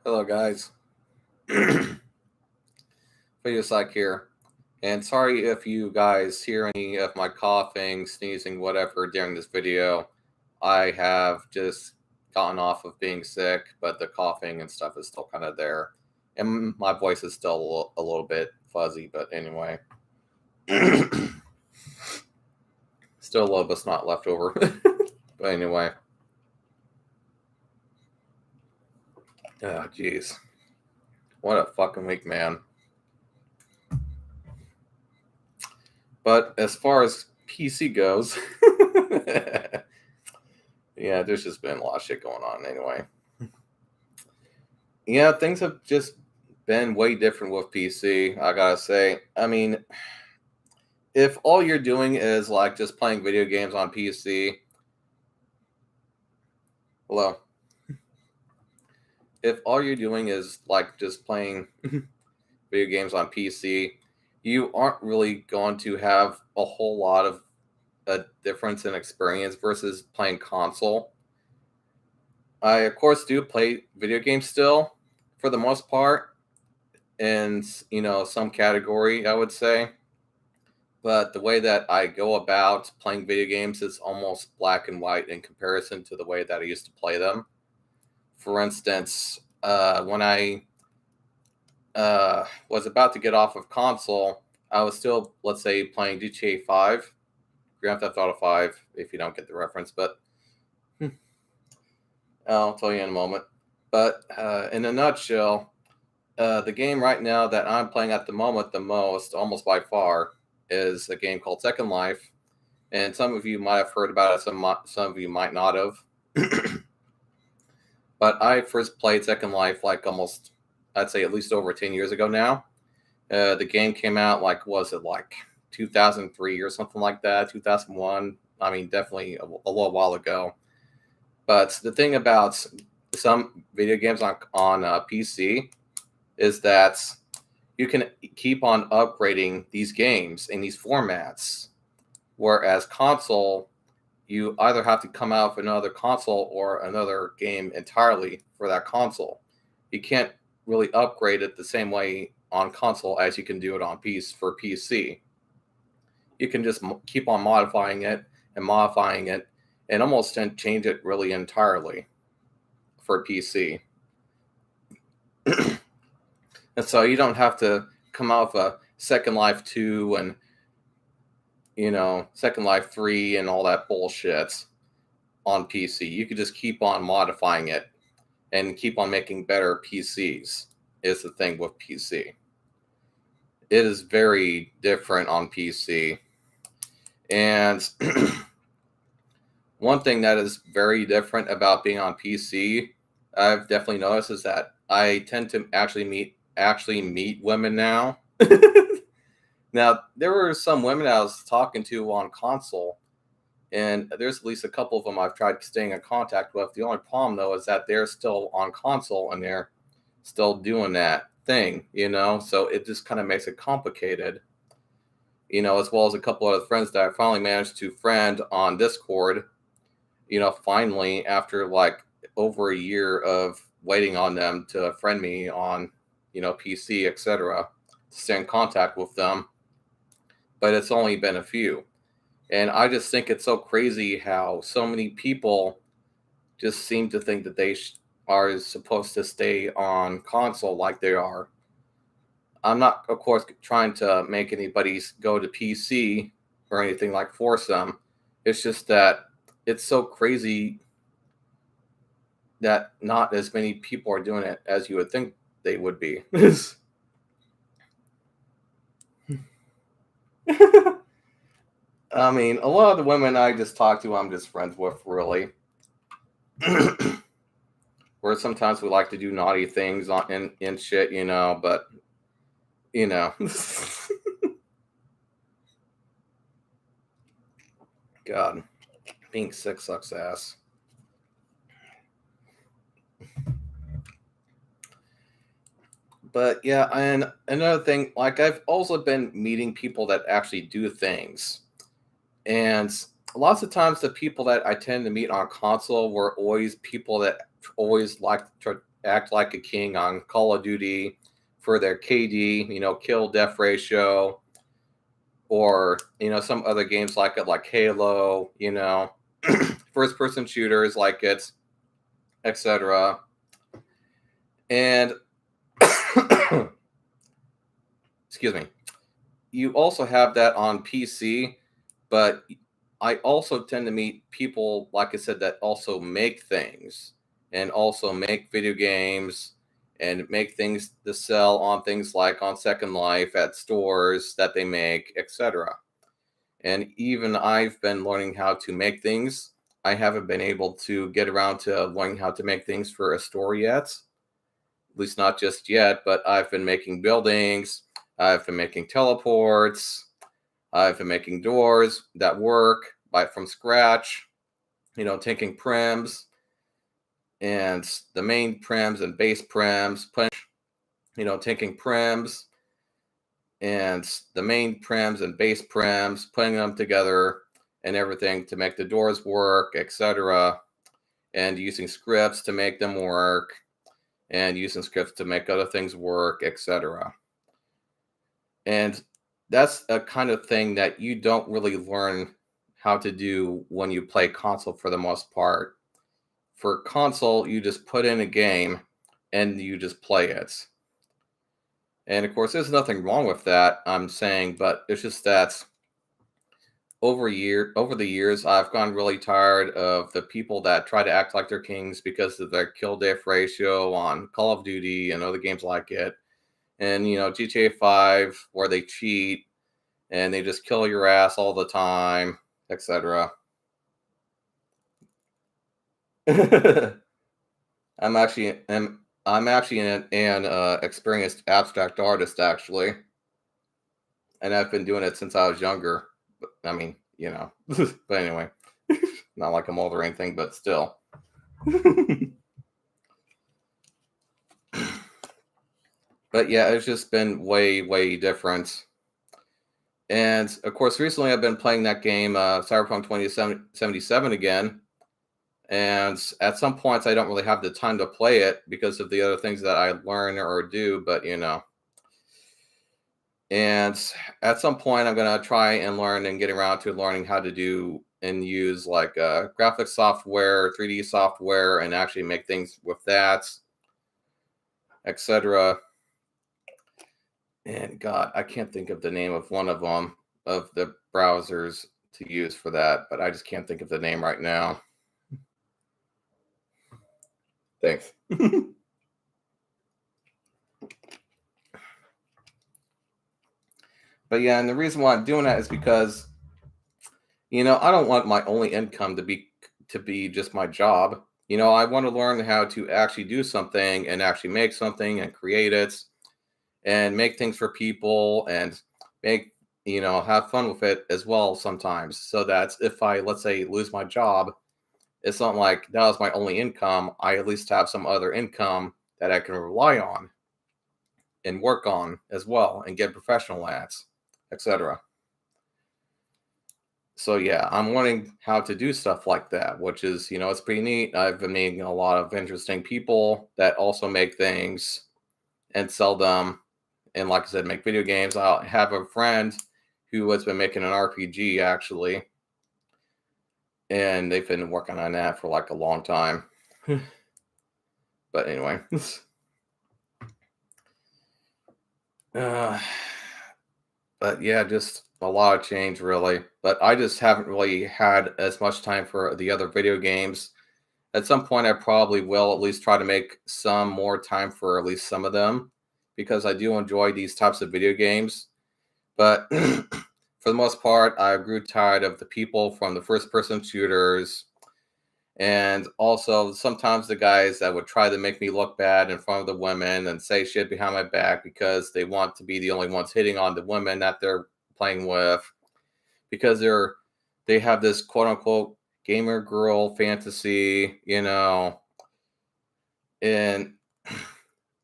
Hello, guys. Video Psych here. And sorry if you guys hear any of my coughing, sneezing, whatever during this video. I have just gotten off of being sick, but the coughing and stuff is still kind of there. And my voice is still a little bit fuzzy, but anyway. Still a little bit snot left over. But anyway. Oh, jeez. What a fucking week, man. But as far as PC goes, yeah, there's just been a lot of shit going on anyway. Yeah, things have just been way different with PC, I gotta say. I mean, if all you're doing is like just playing video games on PC, hello. If all you're doing is like just playing video games on PC, you aren't really going to have a whole lot of a difference in experience versus playing console. I, of course, do play video games still for the most part in, some category, I would say. But the way that I go about playing video games is almost black and white in comparison to the way that I used to play them. For instance, when I was about to get off of console, I was still, let's say, playing GTA 5, Grand Theft Auto 5, if you don't get the reference, but I'll tell you in a moment. But in a nutshell, the game right now that I'm playing at the moment the most, almost by far, is a game called Second Life. And some of you might have heard about it, some of you might not have. But I first played Second Life like almost, I'd say at least over 10 years ago now. The game came out was it like 2003 or something like that, 2001? I mean, definitely a little while ago. But the thing about some video games on PC is that you can keep on upgrading these games in these formats, whereas console, you either have to come out with another console or another game entirely for that console. You can't really upgrade it the same way on console as you can do it on PC. You can just keep on modifying it and almost change it really entirely for PC. And so you don't have to come out with a Second Life 2 and, Second Life 3 and all that bullshit on PC. You could just keep on modifying it and keep on making better PCs, is the thing with PC. It is very different on PC. And one thing that is very different about being on PC, I've definitely noticed, is that I tend to actually meet women now. Now, there were some women I was talking to on console, and there's at least a couple of them I've tried staying in contact with. The only problem, though, is that they're still on console and they're still doing that thing, so it just kind of makes it complicated, as well as a couple other friends that I finally managed to friend on Discord, finally, after like over a year of waiting on them to friend me on, PC, etc., to stay in contact with them. But it's only been a few. And I just think it's so crazy how so many people just seem to think that they are supposed to stay on console like they are. I'm not, of course, trying to make anybody go to PC or anything, like force them. It's just that it's so crazy that not as many people are doing it as you would think they would be. I mean, a lot of the women I just talk to, I'm just friends with, really. Where sometimes we like to do naughty things in shit, but, God, being sick sucks ass. But yeah, and another thing, like I've also been meeting people that actually do things. And lots of times the people that I tend to meet on console were always people that always like to act like a king on Call of Duty for their KD, kill death ratio, or some other games like it, like Halo, first person shooters like it, etc. And excuse me, you also have that on PC, but I also tend to meet people, like I said, that also make things and also make video games and make things to sell on things like on Second Life, at stores that they make, etc. And even I've been learning how to make things. I haven't been able to get around to learning how to make things for a store yet. At least not just yet, but I've been making buildings. I've been making teleports. I've been making doors that work from scratch, taking prims and the main prims and base prims, taking prims and the main prims and base prims, putting them together and everything to make the doors work, etc. And using scripts to make them work and using scripts to make other things work, etc. And that's a kind of thing that you don't really learn how to do when you play console for the most part. For console, you just put in a game and you just play it. And of course, there's nothing wrong with that, I'm saying, but it's just that over the years, I've gotten really tired of the people that try to act like they're kings because of their kill death ratio on Call of Duty and other games like it. And GTA 5, where they cheat and they just kill your ass all the time, etc. I'm actually an experienced abstract artist, actually, and I've been doing it since I was younger. But, I mean, but anyway, not like I'm old or anything, but still. But yeah, it's just been way, way different. And of course, recently I've been playing that game, Cyberpunk 2077 again. And at some points, I don't really have the time to play it because of the other things that I learn or do, but And at some point, I'm going to try and learn and get around to learning how to do and use like graphics software, 3D software, and actually make things with that, etc. And God, I can't think of the name of one of them, of the browsers to use for that, but I just can't think of the name right now. Thanks. But yeah, and the reason why I'm doing that is because, I don't want my only income to be just my job. I want to learn how to actually do something and actually make something and create it and make things for people and make, have fun with it as well sometimes. So that if I, let's say, lose my job, it's not like that was my only income. I at least have some other income that I can rely on and work on as well and get professional at, etc. So yeah, I'm learning how to do stuff like that, which is, it's pretty neat. I've been meeting a lot of interesting people that also make things and sell them. And like I said, make video games. I have a friend who has been making an RPG actually. And they've been working on that for like a long time. But anyway. But yeah, just a lot of change really. But I just haven't really had as much time for the other video games. At some point, I probably will at least try to make some more time for at least some of them because I do enjoy these types of video games. But for the most part, I grew tired of the people from the first person shooters. And also sometimes the guys that would try to make me look bad in front of the women and say shit behind my back because they want to be the only ones hitting on the women that they're playing with because they have this quote unquote gamer girl fantasy, and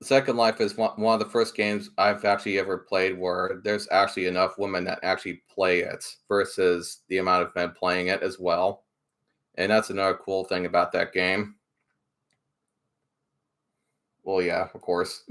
Second Life is one of the first games I've actually ever played where there's actually enough women that actually play it versus the amount of men playing it as well. And that's another cool thing about that game. Well, yeah, of course.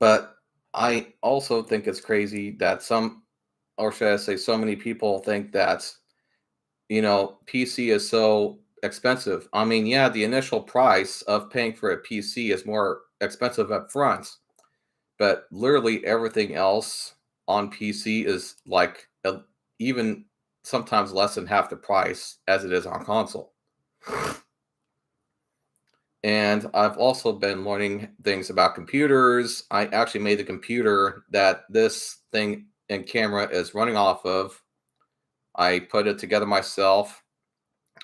But I also think it's crazy that some, or should I say, so many people think that, PC is so expensive. I mean, yeah, the initial price of paying for a PC is more expensive up front, but literally everything else on PC is like even sometimes less than half the price as it is on console. And I've also been learning things about computers. I actually made the computer that this thing and camera is running off of. I put it together myself.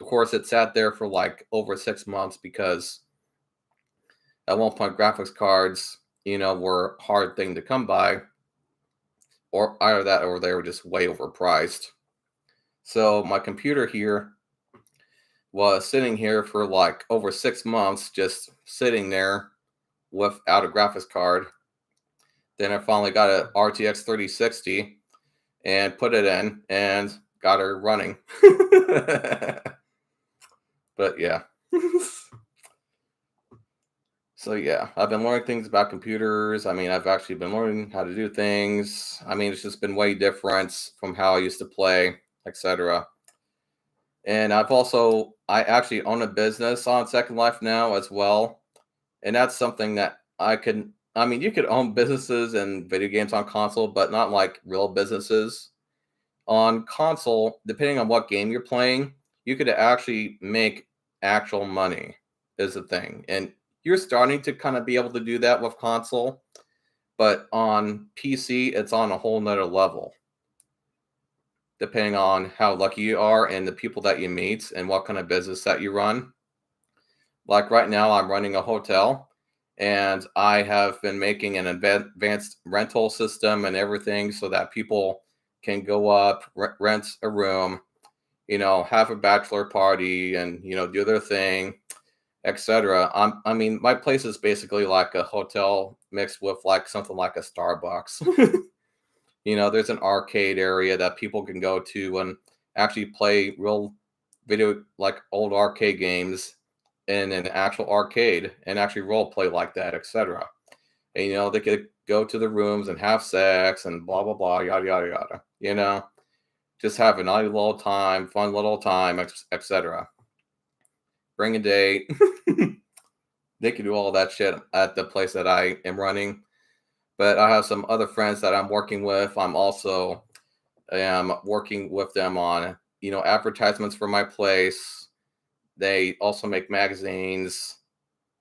Of course, it sat there for like over 6 months because at one point graphics cards, were a hard thing to come by, or either that or they were just way overpriced. So my computer here was sitting here for like over 6 months, just sitting there without a graphics card. Then I finally got a RTX 3060 and put it in and got her running. But yeah. So yeah, I've been learning things about computers. I mean, I've actually been learning how to do things. I mean, it's just been way different from how I used to play, etc. And I actually own a business on Second Life now as well. And that's something that I mean, you could own businesses and video games on console, but not like real businesses. On console, depending on what game you're playing, you could actually make actual money, is the thing. And you're starting to kind of be able to do that with console, but on PC, it's on a whole nother level, depending on how lucky you are and the people that you meet and what kind of business that you run. Like right now, I'm running a hotel and I have been making an advanced rental system and everything so that people can go up, rent a room, have a bachelor party and, do their thing, etc. I mean, my place is basically like a hotel mixed with like something like a Starbucks. There's an arcade area that people can go to and actually play real video, like old arcade games in an actual arcade and actually role play like that, etc. And they could go to the rooms and have sex and blah blah blah, yada yada yada. Just have a nice little time, fun little time, etc. Bring a date. They can do all that shit at the place that I am running. But I have some other friends that I'm working with. I'm also am working with them on advertisements for my place. They also make magazines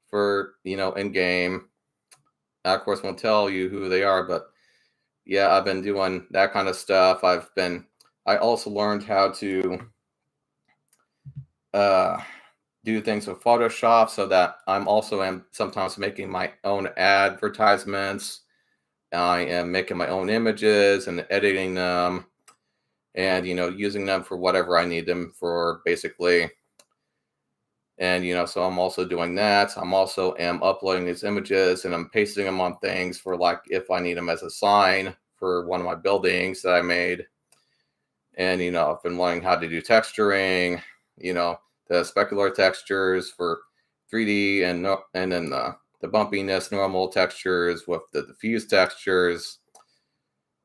for in game. I of course won't tell you who they are, but yeah, I've been doing that kind of stuff. I also learned how to uh, do things with Photoshop so that I'm also am sometimes making my own advertisements. I am making my own images and editing them and using them for whatever I need them for basically. And so I'm also doing that. I'm also am uploading these images and I'm pasting them on things for like if I need them as a sign for one of my buildings that I made. And I've been learning how to do texturing, the specular textures for 3D and then the bumpiness normal textures with the diffuse textures.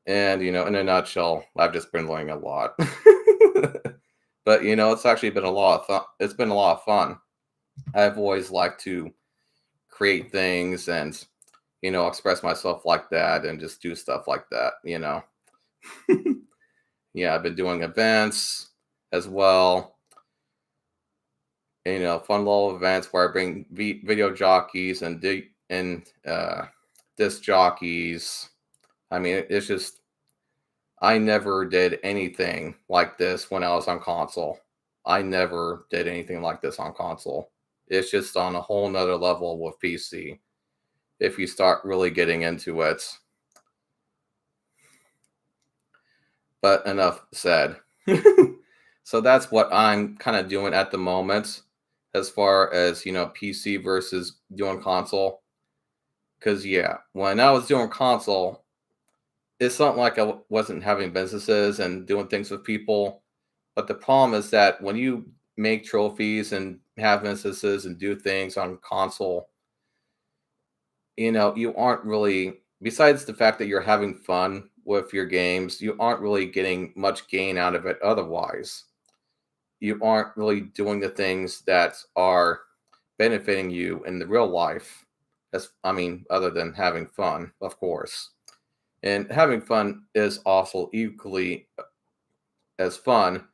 And in a nutshell, I've just been learning a lot. But it's actually been a lot of fun. It's been a lot of fun. I've always liked to create things and express myself like that and just do stuff like that. Yeah, I've been doing events as well. Fun little events where I bring video jockeys and disc jockeys. I mean, it's just I never did anything like this when I was on console. I never did anything like this on console. It's just on a whole nother level with PC. If you start really getting into it. But enough said. So that's what I'm kind of doing at the moment as far as, PC versus doing console. Because, yeah, when I was doing console, it's not like I wasn't having businesses and doing things with people. But the problem is that when you make trophies and have instances and do things on console, you aren't really, besides the fact that you're having fun with your games, you aren't really getting much gain out of it otherwise. You aren't really doing the things that are benefiting you in the real life. Other than having fun, of course. And having fun is also equally as fun.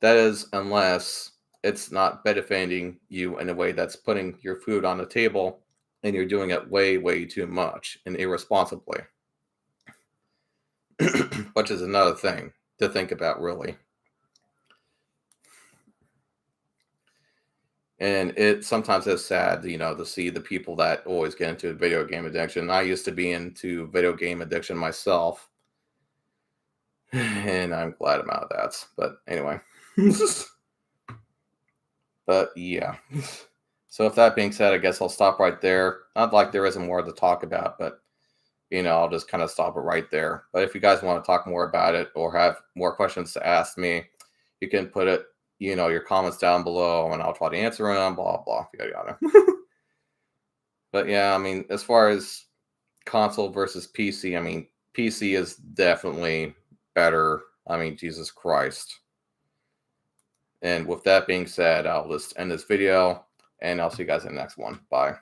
That is, unless it's not benefiting you in a way that's putting your food on the table and you're doing it way, way too much and irresponsibly, which is another thing to think about, really. And it sometimes is sad, to see the people that always get into video game addiction. I used to be into video game addiction myself, and I'm glad I'm out of that. But anyway, but yeah. So with that being said, I guess I'll stop right there. Not like there isn't more to talk about, but I'll just kind of stop it right there. But if you guys want to talk more about it or have more questions to ask me, you can put it, your comments down below, and I'll try to answer them. Blah blah, yada yada. But yeah, as far as console versus PC, PC is definitely better. Jesus Christ. And with that being said, I'll just end this video, and I'll see you guys in the next one. Bye.